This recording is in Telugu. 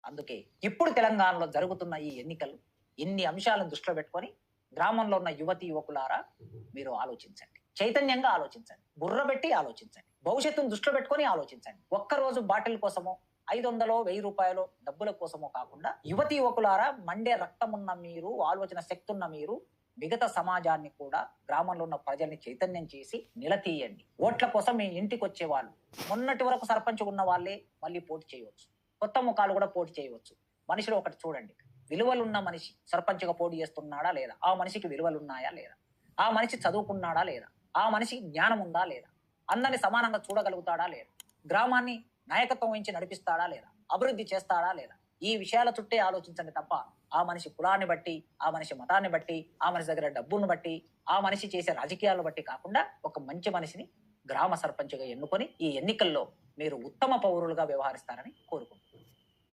అందుకే ఇప్పుడు తెలంగాణలో జరుగుతున్న ఈ ఎన్నికలు ఇన్ని అంశాలను దృష్టిలో పెట్టుకొని గ్రామంలో ఉన్న యువతి యువకులారా మీరు ఆలోచించండి, చైతన్యంగా ఆలోచించండి, బుర్రబెట్టి ఆలోచించండి, భవిష్యత్తును దృష్టిలో పెట్టుకొని ఆలోచించండి. ఒక్కరోజు బాటిల్ కోసమో 500 1000 డబ్బుల కోసమో కాకుండా యువతి యువకులారా, మండే రక్తం ఉన్న మీరు, ఆలోచన శక్తి ఉన్న మీరు మిగతా సమాజాన్ని కూడా, గ్రామంలో ఉన్న ప్రజల్ని చైతన్యం చేసి నిలదీయండి. ఓట్ల కోసం మీ ఇంటికి వచ్చే వాళ్ళు మొన్నటి వరకు సర్పంచ్ ఉన్న వాళ్ళే మళ్ళీ పోటీ చేయవచ్చు, కొత్త ముఖాలు కూడా పోటీ చేయవచ్చు. మనిషిలో ఒకటి చూడండి, విలువలున్న మనిషి సర్పంచ్గా పోటీ చేస్తున్నాడా లేదా, ఆ మనిషికి విలువలు ఉన్నాయా లేదా, ఆ మనిషి చదువుకున్నాడా లేదా, ఆ మనిషికి జ్ఞానం ఉందా లేదా, అందరిని సమానంగా చూడగలుగుతాడా లేదా, గ్రామాన్ని నాయకత్వం వహించి నడిపిస్తాడా లేదా, అభివృద్ధి చేస్తాడా లేదా, ఈ విషయాల చుట్టే ఆలోచించండి తప్ప ఆ మనిషి కులాన్ని బట్టి, ఆ మనిషి మతాన్ని బట్టి, ఆ మనిషి దగ్గర డబ్బును బట్టి, ఆ మనిషి చేసే రాజకీయాలను బట్టి కాకుండా ఒక మంచి మనిషిని గ్రామ సర్పంచ్గా ఎన్నుకొని ఈ ఎన్నికల్లో మీరు ఉత్తమ పౌరులుగా వ్యవహరిస్తారని కోరుకుంటున్నాను.